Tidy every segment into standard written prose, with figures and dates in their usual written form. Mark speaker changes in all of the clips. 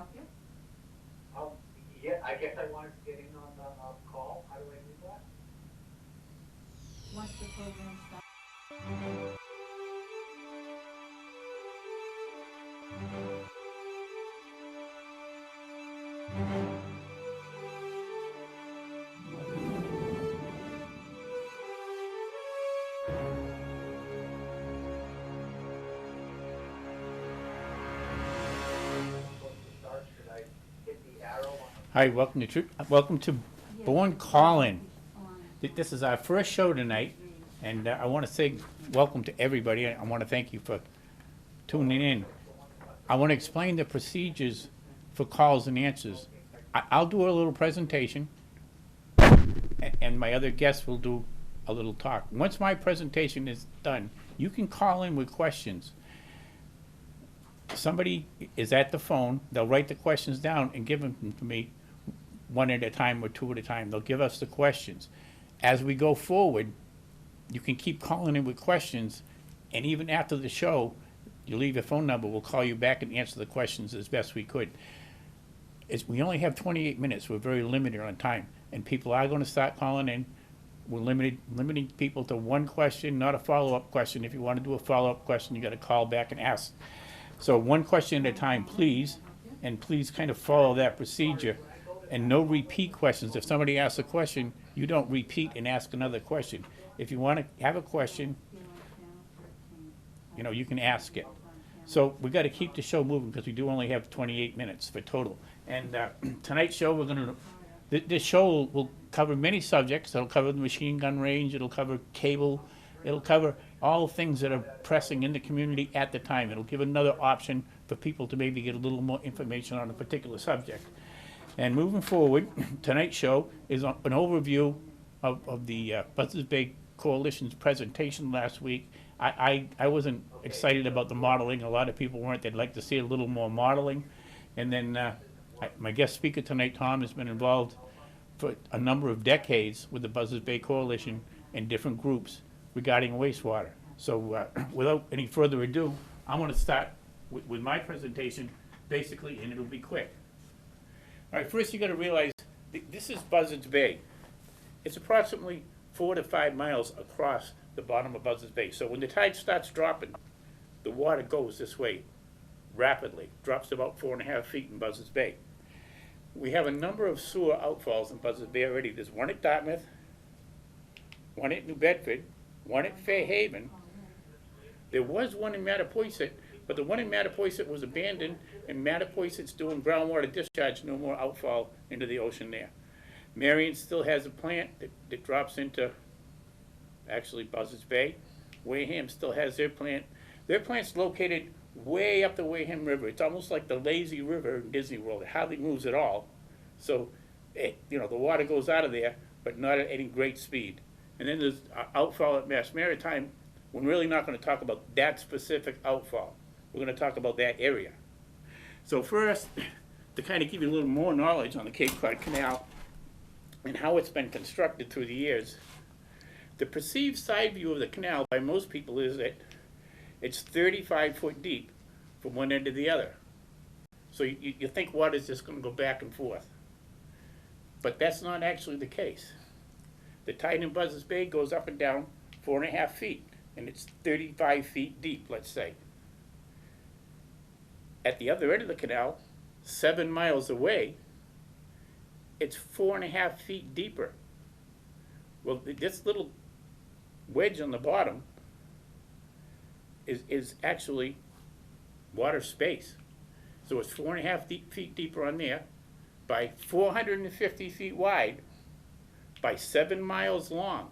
Speaker 1: help you?
Speaker 2: Yeah, I guess I wanted to get in on the call. How do I do that?
Speaker 1: Once the program starts.
Speaker 2: Supposed to start? Should I hit the arrow on the?
Speaker 3: Hi, welcome to Bourne Call In. This is our first show tonight, and I want to say welcome to everybody. I want to thank you for tuning in. I want to explain the procedures for calls and answers. I'll do a little presentation, and my other guests will do a little talk. Once my presentation is done, you can call in with questions. Somebody is at the phone, they'll write the questions down and give them to me one at a time or two at a time. They'll give us the questions. As we go forward, you can keep calling in with questions, and even after the show, you leave your phone number, we'll call you back and answer the questions as best we could. We only have 28 minutes, we're very limited on time, and people are gonna start calling in. We're limiting people to one question, not a follow-up question. If you wanna do a follow-up question, you gotta call back and ask. So one question at a time, please, and please kind of follow that procedure. And no repeat questions. If somebody asks a question, you don't repeat and ask another question. If you want to have a question, you can ask it. So we got to keep the show moving because we do only have 28 minutes for total. And tonight's show, this show will cover many subjects. It'll cover the machine gun range. It'll cover cable. It'll cover all things that are pressing in the community at the time. It'll give another option for people to maybe get a little more information on a particular subject. And moving forward, tonight's show is an overview of the Buzzards Bay Coalition's presentation last week. I wasn't excited about the modeling. A lot of people weren't. They'd like to see a little more modeling. And then my guest speaker tonight, Tom, has been involved for a number of decades with the Buzzards Bay Coalition and different groups regarding wastewater. So without any further ado, I'm going to start with my presentation, basically, and it'll be quick. All right, first you got to realize this is Buzzards Bay. It's approximately 4 to 5 miles across the bottom of Buzzards Bay. So when the tide starts dropping, the water goes this way rapidly, drops to about 4.5 feet in Buzzards Bay. We have a number of sewer outfalls in Buzzards Bay already. There's one at Dartmouth, one at New Bedford, one at Fairhaven. There was one in Mattapoisett, but the one in Mattapoisett was abandoned, and Mattapoisett's doing groundwater discharge, no more outfall into the ocean there. Marion still has a plant that drops into, actually, Buzzards Bay. Wareham still has their plant. Their plant's located way up the Wareham River. It's almost like the lazy river in Disney World. It hardly moves at all. So, the water goes out of there, but not at any great speed. And then there's outfall at Mass Maritime. We're really not going to talk about that specific outfall. We're going to talk about that area. So first, to kind of give you a little more knowledge on the Cape Cod Canal and how it's been constructed through the years, the perceived side view of the canal by most people is that it's 35 foot deep from one end to the other. So you think water's just going to go back and forth. But that's not actually the case. The tide in Buzzards Bay goes up and down 4.5 feet, and it's 35 feet deep, let's say. At the other end of the canal, 7 miles away, it's 4.5 feet deeper. Well, this little wedge on the bottom is actually water space. So it's 4.5 feet deeper on there, by 450 feet wide, by 7 miles long.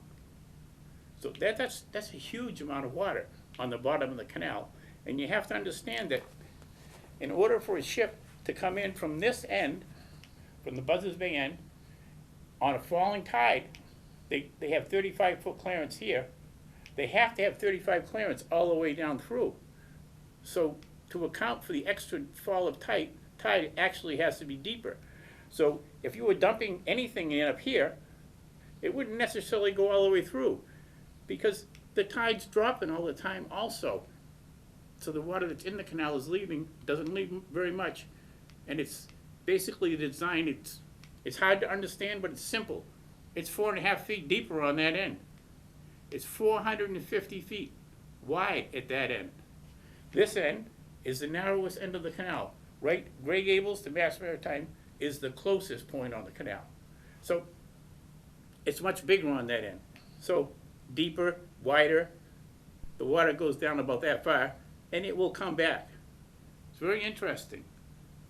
Speaker 3: So that's a huge amount of water on the bottom of the canal. And you have to understand that in order for a ship to come in from this end, from the Buzzards Bay end, on a falling tide, they have 35-foot clearance here. They have to have 35 clearance all the way down through. So to account for the extra fall of tide actually has to be deeper. So if you were dumping anything in up here, it wouldn't necessarily go all the way through because the tide's dropping all the time also. So the water that's in the canal is leaving, doesn't leave very much, and it's basically designed, it's hard to understand, but it's simple. It's 4.5 feet deeper on that end. It's 450 feet wide at that end. This end is the narrowest end of the canal. Right, Grey Gables to Mass Maritime is the closest point on the canal. So it's much bigger on that end. So deeper, wider, the water goes down about that far, and it will come back. It's very interesting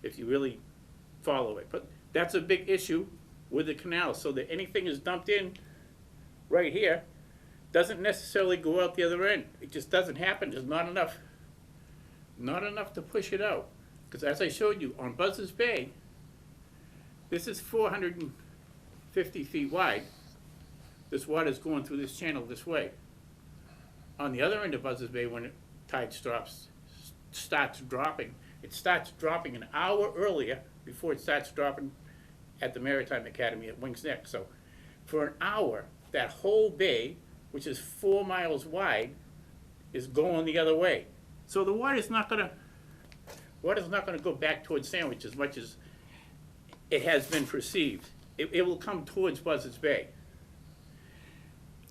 Speaker 3: if you really follow it. But that's a big issue with the canal, so that anything is dumped in right here doesn't necessarily go out the other end. It just doesn't happen. There's not enough to push it out. Because as I showed you on Buzzards Bay, this is 450 feet wide. This water is going through this channel this way. On the other end of Buzzards Bay, when tide starts dropping, it starts dropping an hour earlier before it starts dropping at the Maritime Academy at Wings Neck. So for an hour, that whole bay, which is 4 miles wide, is going the other way. So the water's not gonna go back towards Sandwich as much as it has been perceived. It will come towards Buzzards Bay.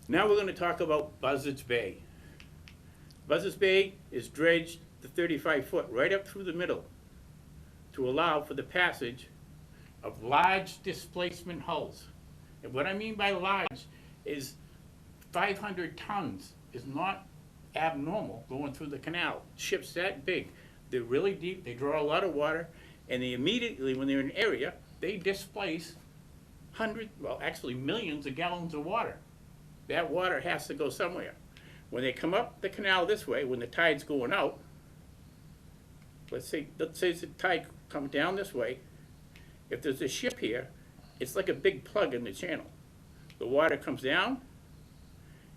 Speaker 3: Now we're going to talk about Buzzards Bay. Buzzards Bay is dredged to 35 foot right up through the middle to allow for the passage of large displacement hulls. And what I mean by large is 500 tons is not abnormal going through the canal. Ships that big, they're really deep, they draw a lot of water, and they immediately, when they're in an area, they displace millions of gallons of water. That water has to go somewhere. When they come up the canal this way, when the tide's going out, let's say the tide comes down this way, if there's a ship here, it's like a big plug in the channel. The water comes down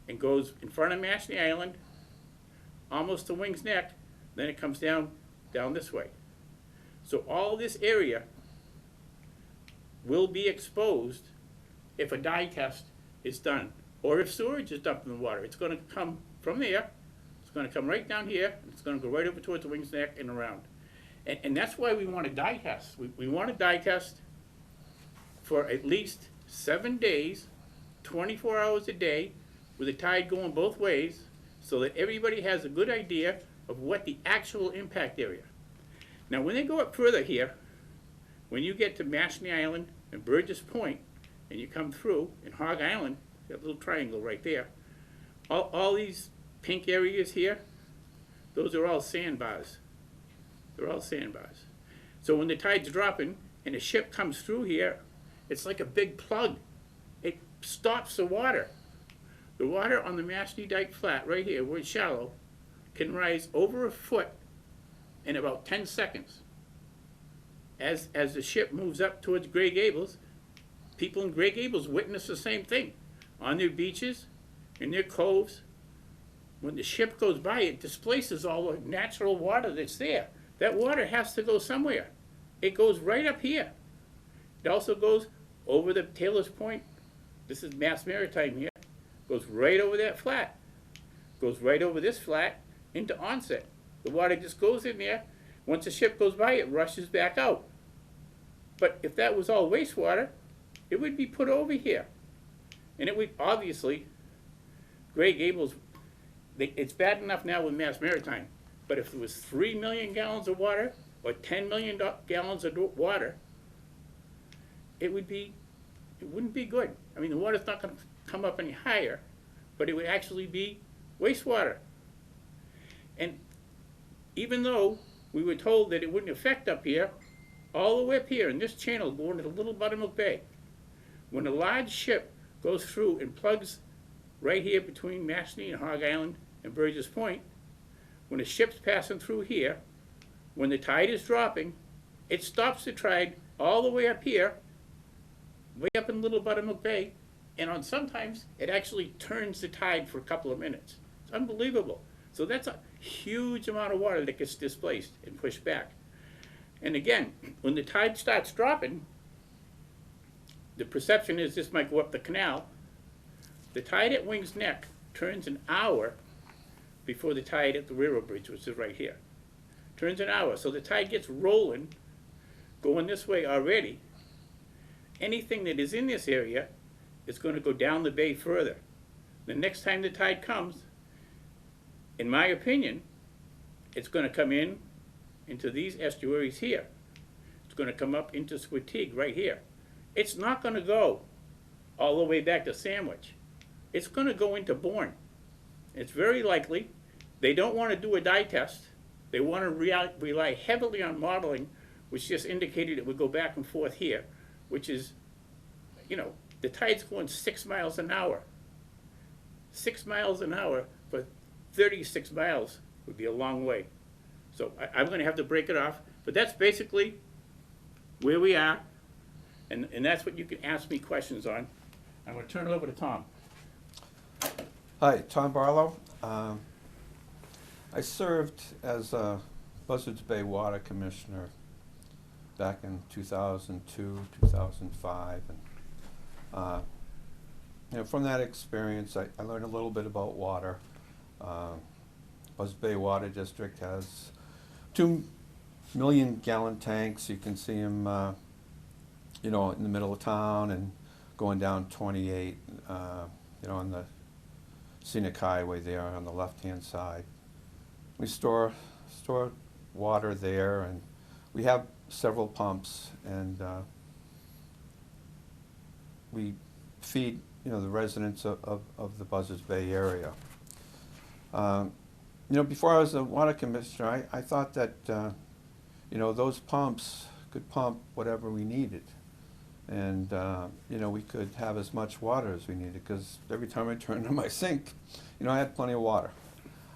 Speaker 3: and goes in front of Mashney Island, almost to Wings Neck, then it comes down this way. So all this area will be exposed if a dye test is done, or if sewage is dumped in the water. It's going to come from there, it's going to come right down here, and it's going to go right over towards the Wings Neck and around. And that's why we want a dye test. We want a dye test for at least 7 days, 24 hours a day, with the tide going both ways, so that everybody has a good idea of what the actual impact area. Now when they go up further here, when you get to Mashney Island and Burgess Point, and you come through in Hog Island, that little triangle right there, all these pink areas here, those are all sandbars. They're all sandbars. So when the tide's dropping and a ship comes through here, it's like a big plug. It stops the water. The water on the Mashney Dike Flat right here, where it's shallow, can rise over a foot in about 10 seconds. As the ship moves up towards Grey Gables, people in Grey Gables witness the same thing. On their beaches, in their coves, when the ship goes by, it displaces all the natural water that's there. That water has to go somewhere. It goes right up here. It also goes over the Taylor's Point. This is Mass Maritime here. Goes right over that flat. Goes right over this flat into Onset. The water just goes in there. Once the ship goes by, it rushes back out. But if that was all wastewater, it would be put over here. And it would, obviously, Grey Gables, it's bad enough now with Mass Maritime, but if there was 3 million gallons of water, or 10 million gallons of water, it wouldn't be good. I mean, the water's not going to come up any higher, but it would actually be wastewater. And even though we were told that it wouldn't affect up here, all the way up here in this channel going to the Little Buttermilk Bay, when a large ship goes through and plugs right here between Mashney and Hog Island and Burgess Point, when a ship's passing through here, when the tide is dropping, it stops the tide all the way up here, way up in Little Buttermilk Bay, and on sometimes it actually turns the tide for a couple of minutes. It's unbelievable. So that's a huge amount of water that gets displaced and pushed back. And again, when the tide starts dropping, the perception is this might go up the canal. The tide at Wings Neck turns an hour before the tide at the railroad bridge, which is right here. Turns an hour. So the tide gets rolling, going this way already. Anything that is in this area is going to go down the bay further. The next time the tide comes, in my opinion, it's going to come in into these estuaries here. It's going to come up into Squatigue right here. It's not going to go all the way back to Sandwich. It's going to go into Bourne. It's very likely they don't want to do a dye test. They want to rely heavily on modeling, which just indicated it would go back and forth here, which is, you know, the tide's going 6 miles an hour. 6 miles an hour for 36 miles would be a long way. So I'm going to have to break it off. But that's basically where we are, and that's what you can ask me questions on. I'm going to turn it over to Tom.
Speaker 4: Hi, Tom Barlow. I served as a Buzzards Bay Water Commissioner back in 2002, 2005. And, you know, from that experience, I learned a little bit about water. Buzzards Bay Water District has 2 million gallon tanks. You can see them, you know, in the middle of town and going down 28, you know, on the scenic highway there on the left-hand side. We store water there, and we have several pumps, and we feed, you know, the residents of the Buzzards Bay area. You know, before I was a water commissioner, I thought that, you know, those pumps could pump whatever we needed. And, you know, we could have as much water as we needed, because every time I turned on my sink, you know, I had plenty of water.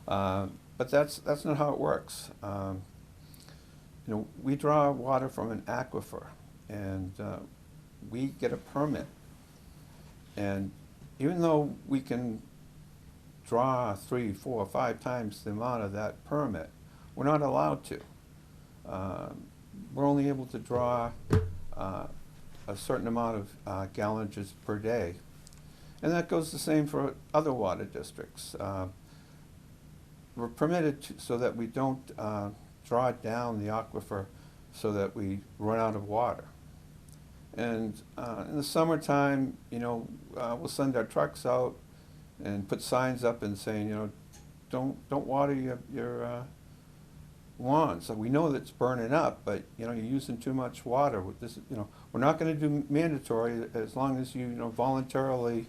Speaker 4: But that's not how it works. You know, we draw water from an aquifer, and we get a permit. And even though we can draw 3, 4, 5 times the amount of that permit, we're not allowed to. We're only able to draw a certain amount of gallonages per day. And that goes the same for other water districts. We're permitted to, so that we don't draw down the aquifer so that we run out of water. And in the summertime, you know, we'll send our trucks out and put signs up and saying, you know, don't water your lawn. So we know that it's burning up, but you know, you're using too much water. With this, you know, we're not going to do mandatory as long as you know, voluntarily,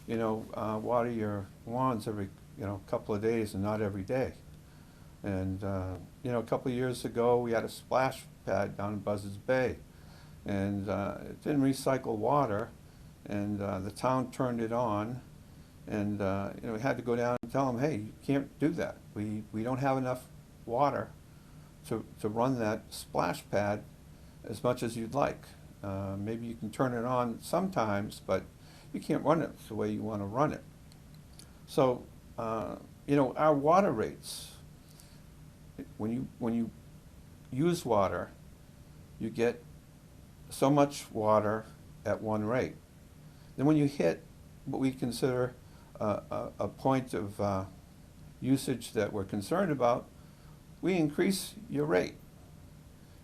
Speaker 4: you know, water your lawns every, you know, couple of days and not every day. And you know, a couple of years ago, we had a splash pad down in Buzzards Bay, and it didn't recycle water, and the town turned it on, and you know, we had to go down and tell them, hey, you can't do that. We don't have enough water to run that splash pad as much as you'd like. Maybe you can turn it on sometimes, but you can't run it the way you want to run it. So, you know, our water rates, when you use water, you get so much water at one rate. Then when you hit what we consider a point of usage that we're concerned about, we increase your rate.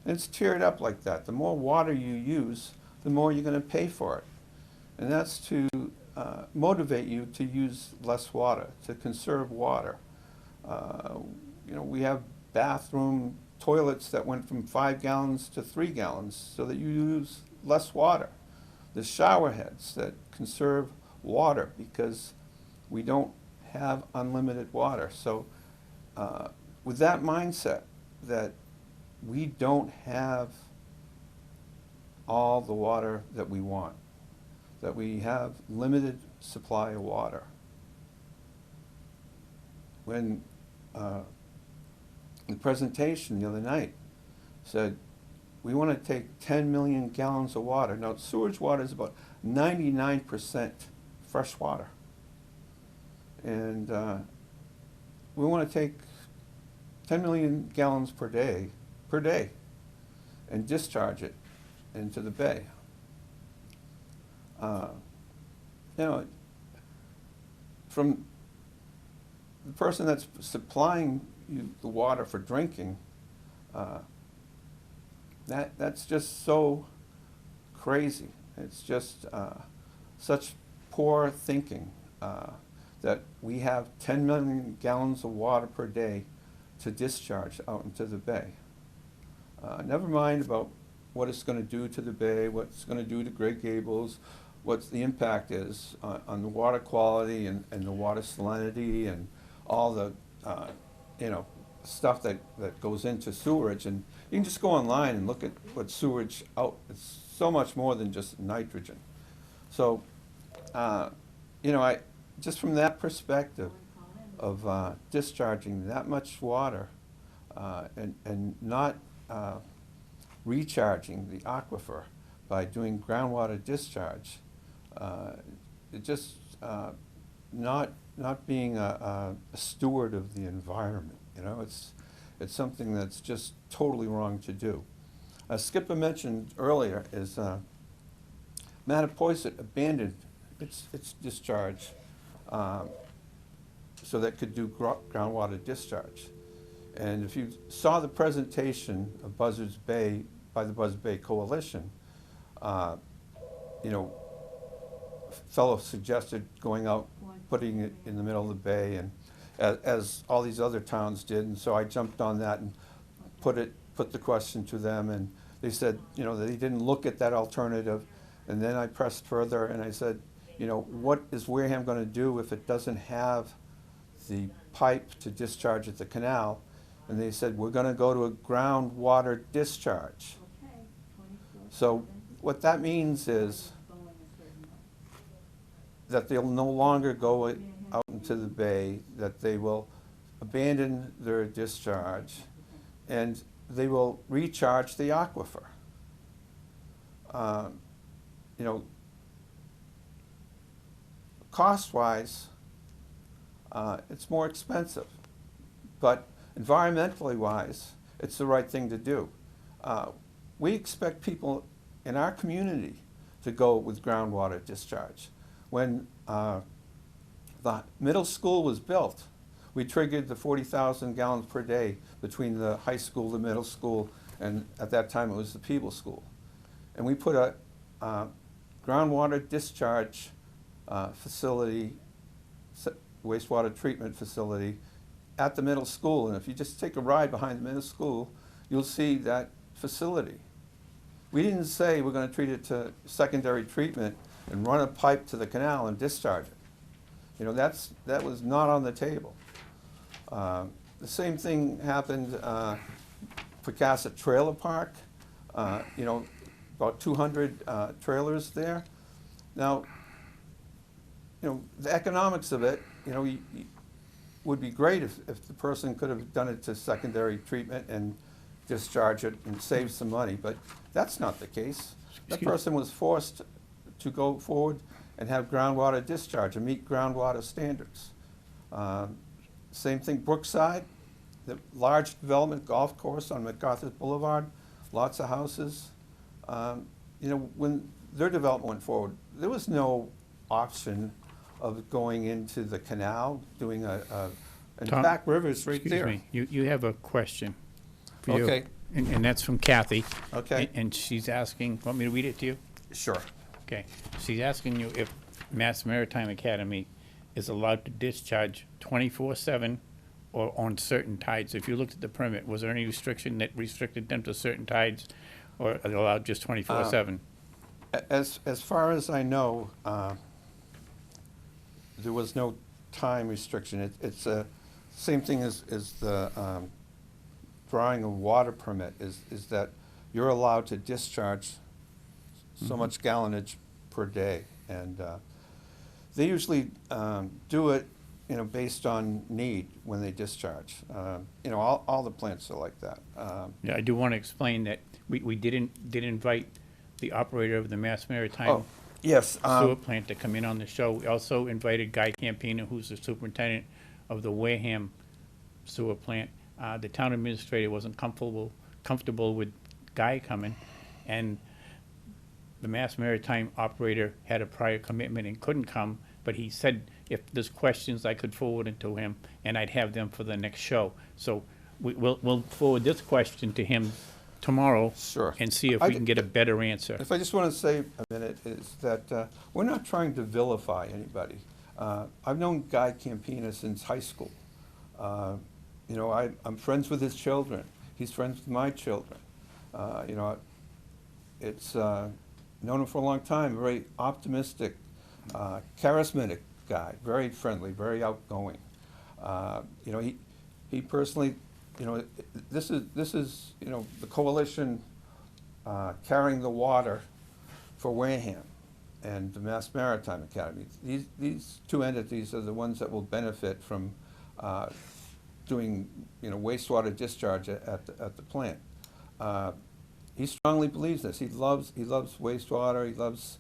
Speaker 4: And it's tiered up like that. The more water you use, the more you're going to pay for it. And that's to motivate you to use less water, to conserve water. You know, we have bathroom toilets that went from 5 gallons to 3 gallons so that you use less water. There's shower heads that conserve water because we don't have unlimited water. So with that mindset that we don't have all the water that we want, that we have limited supply of water. When the presentation the other night said, we want to take 10 million gallons of water. Now, sewage water is about 99% fresh water. And we want to take 10 million gallons per day, and discharge it into the bay. You know, from the person that's supplying you the water for drinking, That's just so crazy. It's just such poor thinking that we have 10 million gallons of water per day to discharge out into the bay. Never mind about what it's going to do to the bay, what it's going to do to Great Gables, what the impact is on the water quality and the water salinity and all the stuff that goes into sewerage. And you can just go online and look at what sewage out. It's so much more than just nitrogen. So, I just from that perspective of discharging that much water and not recharging the aquifer by doing groundwater discharge, it just not being a steward of the environment. It's something that's just totally wrong to do. Skipper mentioned earlier is Mattapoisett abandoned its discharge so that could do groundwater discharge. And if you saw the presentation of Buzzards Bay by the Buzzards Bay Coalition, fellow suggested going out, putting it in the middle of the bay, and as all these other towns did. And so I jumped on that and put the question to them, and they said, that they didn't look at that alternative. And then I pressed further and I said, what is Wareham going to do if it doesn't have the pipe to discharge at the canal? And they said, we're going to go to a groundwater discharge. So what that means is that they'll no longer go out into the bay, that they will abandon their discharge, and they will recharge the aquifer. Cost-wise, it's more expensive, but environmentally wise, it's the right thing to do. We expect people in our community to go with groundwater discharge. When the middle school was built, we triggered the 40,000 gallons per day between the high school, the middle school, and at that time it was the Peeble School. And we put a groundwater discharge facility, wastewater treatment facility at the middle school. And if you just take a ride behind the middle school, you'll see that facility. We didn't say we're going to treat it to secondary treatment and run a pipe to the canal and discharge it. That was not on the table. The same thing happened for Cassett Trailer Park. About 200 trailers there. Now, the economics of it, would be great if the person could have done it to secondary treatment and discharge it and save some money, but that's not the case. That person was forced to go forward and have groundwater discharge and meet groundwater standards. Same thing, Brookside, the large development golf course on MacArthur Boulevard, lots of houses. When their development went forward, there was no option of going into the canal, doing and
Speaker 3: Tom,
Speaker 4: Back River's right
Speaker 3: Excuse
Speaker 4: there.
Speaker 3: me, you have a question for you.
Speaker 4: Okay.
Speaker 3: And that's from Kathy.
Speaker 4: Okay.
Speaker 3: And she's asking, want me to read it to you?
Speaker 4: Sure.
Speaker 3: Okay. She's asking you if Mass Maritime Academy is allowed to discharge 24/7 or on certain tides. If you looked at the permit, was there any restriction that restricted them to certain tides, or are they allowed just 24/7?
Speaker 4: As far as I know, there was no time restriction. It's the same thing as the drawing a water permit is that you're allowed to discharge so much gallonage per day, and they usually do it, based on need when they discharge. All the plants are like that.
Speaker 3: Yeah, I do want to explain that we did invite the operator of the Mass Maritime
Speaker 4: Oh, yes.
Speaker 3: sewer plant to come in on the show. We also invited Guy Campino, who's the superintendent of the Wareham sewer plant. The town administrator wasn't comfortable with Guy coming, and the Mass Maritime operator had a prior commitment and couldn't come, but he said if there's questions, I could forward it to him, and I'd have them for the next show. So we'll forward this question to him tomorrow
Speaker 4: Sure.
Speaker 3: and see if
Speaker 4: I
Speaker 3: we
Speaker 4: d-
Speaker 3: can get a better answer.
Speaker 4: If I just want to say a minute, is that we're not trying to vilify anybody. I've known Guy Campina since high school. You know, I'm friends with his children. He's friends with my children. You know, it's known him for a long time. Very optimistic, charismatic guy. Very friendly, very outgoing. You know, he personally, you know, this is you know, the coalition carrying the water for Wareham and the Mass Maritime Academy. These two entities are the ones that will benefit from doing, you know, wastewater discharge at the plant. He strongly believes this. He loves wastewater. He loves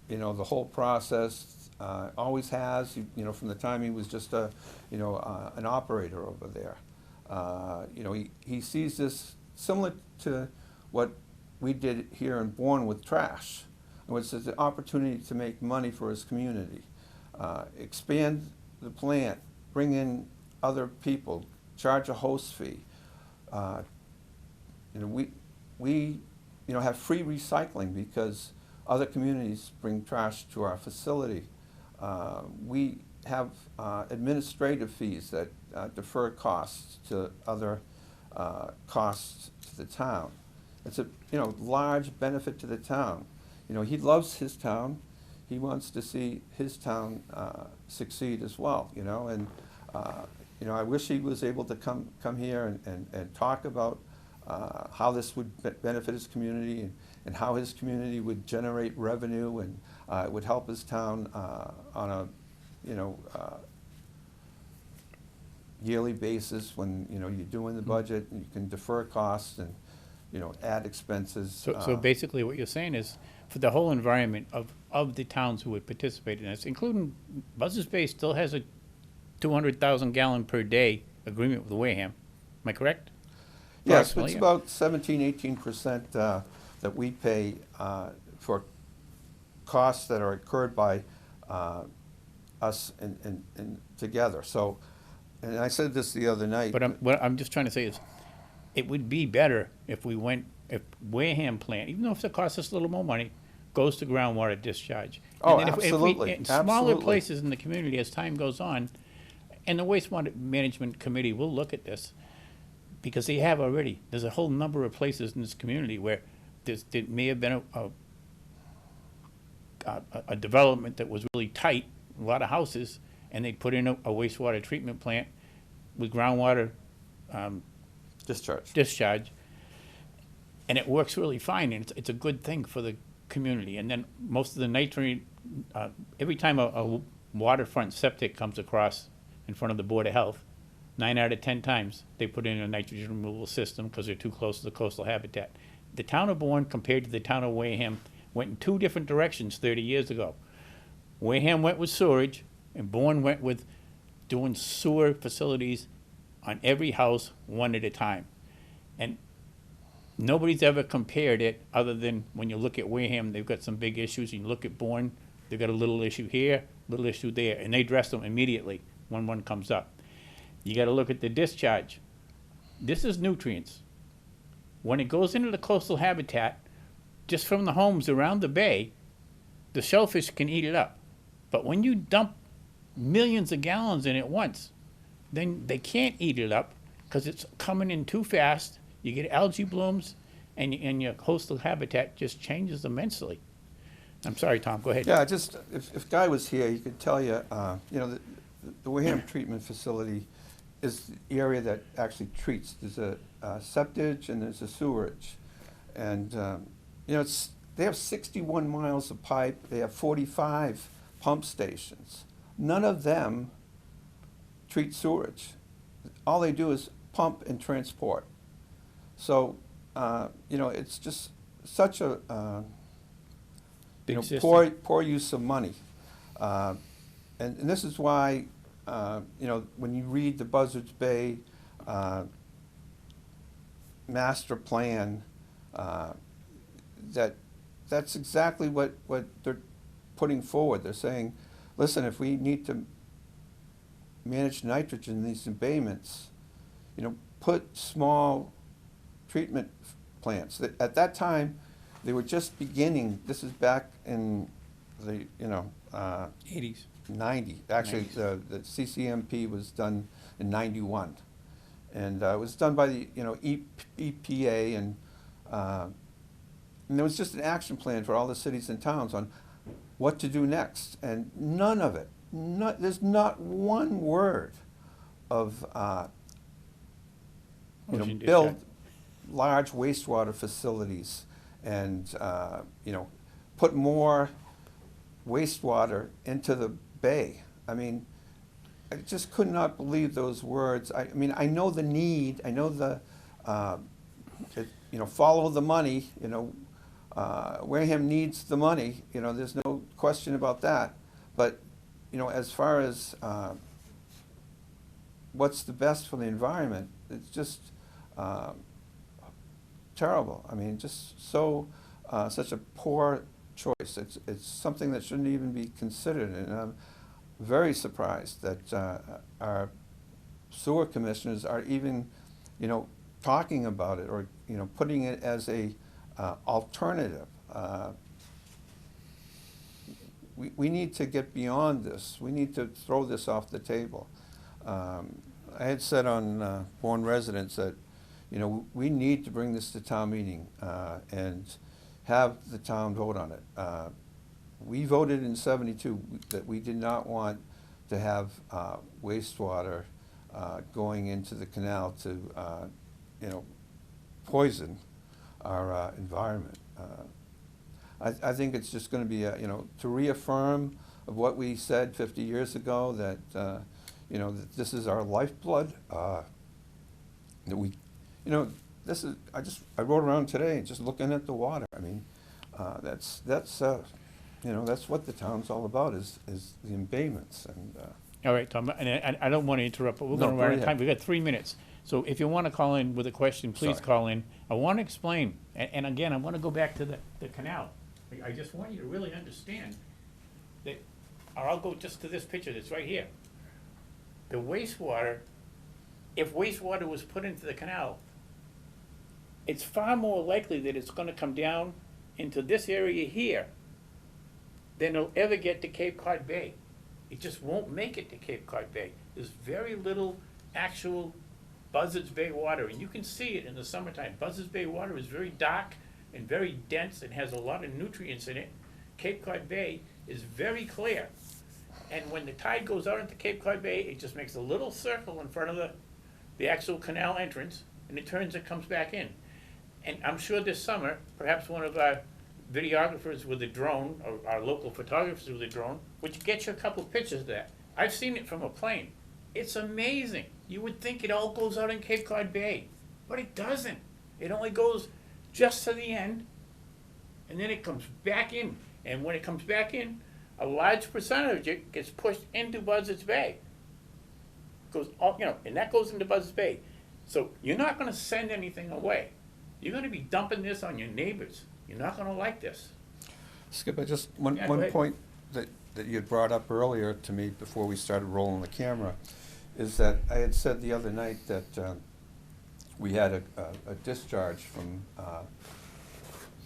Speaker 4: you know, the whole process. Always has. You know, from the time he was just a, you know, an operator over there. You know, he sees this similar to what we did here in Bourne with trash, which is an opportunity to make money for his community, expand the plant, bring in other people, charge a host fee. You know, we you know, have free recycling because other communities bring trash to our facility. We have administrative fees that defer costs to other costs to the town. It's a, you know, large benefit to the town. You know, he loves his town. He wants to see his town succeed as well, you know, and you know, I wish he was able to come here and talk about how this would benefit his community and how his community would generate revenue and it would help his town on a, you know, yearly basis when, you know, you're doing the budget and you can defer costs and, you know, add expenses.
Speaker 3: So basically what you're saying is, for the whole environment of the towns who would participate in this, including Buzzards Bay still has a 200,000 gallon per day agreement with Wareham. Am I correct?
Speaker 4: Yes,
Speaker 3: Approximately,
Speaker 4: it's
Speaker 3: yeah.
Speaker 4: about 17–18% that we pay for costs that are incurred by us and together. So, and I said this the other night.
Speaker 3: But what I'm just trying to say is, it would be better if we went, if Wareham plant, even though if it costs us a little more money, goes to groundwater discharge.
Speaker 4: Oh,
Speaker 3: And then
Speaker 4: absolutely,
Speaker 3: in smaller
Speaker 4: absolutely.
Speaker 3: places in the community, as time goes on, and the wastewater management committee will look at this, because they have already. There's a whole number of places in this community where there may have been a development that was really tight, a lot of houses, and they put in a wastewater treatment plant with groundwater discharge, and it works really fine, and it's a good thing for the community. And then most of the nitrate, every time a waterfront septic comes across in front of the Board of Health, 9 out of 10 times they put in a nitrogen removal system because they're too close to the coastal habitat. The town of Bourne compared to the town of Wareham went in two different directions 30 years ago. Wareham went with sewerage, and Bourne went with doing sewer facilities on every house, one at a time. And nobody's ever compared it, other than when you look at Wareham, they've got some big issues, and you look at Bourne, they've got a little issue here, little issue there, and they address them immediately when one comes up. You gotta look at the discharge. This is nutrients. When it goes into the coastal habitat, just from the homes around the bay, the shellfish can eat it up. But when you dump millions of gallons in at once, then they can't eat it up because it's coming in too fast. You get algae blooms, and your coastal habitat just changes immensely. I'm sorry, Tom, go ahead.
Speaker 4: Yeah, just, if Guy was here, he could tell you, you know, the Wareham treatment facility is the area that actually treats. There's a septage and there's a sewerage. And, you know, they have 61 miles of pipe. They have 45 pump stations. None of them treat sewerage. All they do is pump and transport. So, you know, it's just such a, you know, poor use of money. And this is why, you know, when you read the Buzzards Bay master plan, that's exactly what they're putting forward. They're saying, listen, if we need to manage nitrogen in these embayments, you know, put small treatment plants. At that time, they were just beginning, this is back in the,
Speaker 3: 80s.
Speaker 4: 90. Actually,
Speaker 3: 90s.
Speaker 4: the CCMP was done in 91. And it was done by the, EPA, and there was just an action plan for all the cities and towns on what to do next. And none of it, there's not one word of,
Speaker 3: Ocean
Speaker 4: build
Speaker 3: discharge.
Speaker 4: large wastewater facilities and, put more wastewater into the bay. I mean, I just could not believe those words. I mean, I know the need, I know the, follow the money, Wareham needs the money, there's no question about that. But, as far as what's the best for the environment, it's just terrible. I mean, just so, such a poor choice. It's something that shouldn't even be considered, and I'm very surprised that our sewer commissioners are even, talking about it, or putting it as a alternative. We need to get beyond this. We need to throw this off the table. I had said on Bourne Residents that, we need to bring this to town meeting and have the town vote on it. We voted in '72 that we did not want to have wastewater going into the canal to, poison our environment. I think it's just going to be, to reaffirm of what we said 50 years ago, that, that this is our lifeblood, that we, this is, I rode around today just looking at the water. I mean, that's what the town's all about, is the embayments. And
Speaker 3: All right, Tom, and I don't want to interrupt, but we're
Speaker 4: No,
Speaker 3: going to
Speaker 4: go
Speaker 3: run out of
Speaker 4: ahead.
Speaker 3: time. We've got 3 minutes. So if you want to call in with a question, please
Speaker 4: Sorry.
Speaker 3: call in. I want to explain, and again, I want to go back to the canal. I just want you to really understand that, or I'll go just to this picture that's right here. The wastewater, if wastewater was put into the canal, it's far more likely that it's going to come down into this area here than it'll ever get to Cape Cod Bay. It just won't make it to Cape Cod Bay. There's very little actual Buzzards Bay water, and you can see it in the summertime. Buzzards Bay water is very dark and very dense and has a lot of nutrients in it. Cape Cod Bay is very clear. And when the tide goes out into Cape Cod Bay, it just makes a little circle in front of the actual canal entrance, and it turns and comes back in. And I'm sure this summer, perhaps one of our videographers with a drone, or our local photographers with a drone, which gets you a couple of pictures of that. I've seen it from a plane. It's amazing. You would think it all goes out in Cape Cod Bay, but it doesn't. It only goes just to the end, and then it comes back in. And when it comes back in, a large percentage of it gets pushed into Buzzards Bay. Goes all, and that goes into Buzzards Bay. So you're not going to send anything away. You're going to be dumping this on your neighbors. You're not going to like this.
Speaker 4: Skip, just
Speaker 3: Yeah, go
Speaker 4: one
Speaker 3: ahead.
Speaker 4: point that you had brought up earlier to me before we started rolling the camera, is that I had said the other night that we had a discharge from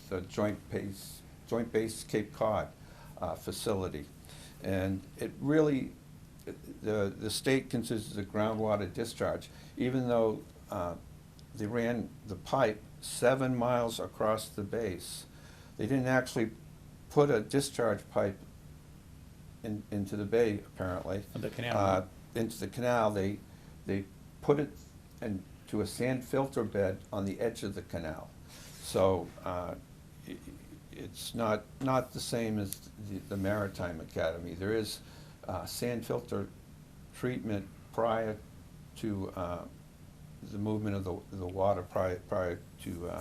Speaker 4: the Joint Base Cape Cod facility, and it really, the state considers it a groundwater discharge, even though they ran the pipe 7 miles across the base. They didn't actually put a discharge pipe into the bay, apparently.
Speaker 3: Of the canal.
Speaker 4: Into the canal. They put it into a sand filter bed on the edge of the canal. So it's not the same as the Maritime Academy. There is sand filter treatment prior to the movement of the water, prior to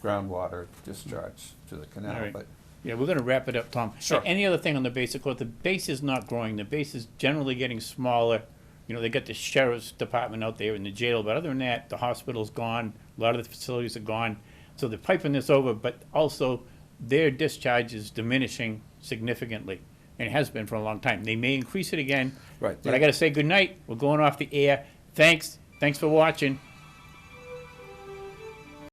Speaker 4: groundwater discharge to the canal.
Speaker 3: All right.
Speaker 4: But
Speaker 3: Yeah, we're gonna wrap it up, Tom.
Speaker 4: Sure.
Speaker 3: Any other thing on the base? Of course, the base is not growing. The base is generally getting smaller. They got the sheriff's department out there in the jail, but other than that, the hospital's gone. A lot of the facilities are gone. So they're piping this over, but also their discharge is diminishing significantly, and it has been for a long time. They may increase it again.
Speaker 4: Right.
Speaker 3: But I gotta say goodnight. We're going off the air. Thanks for watching.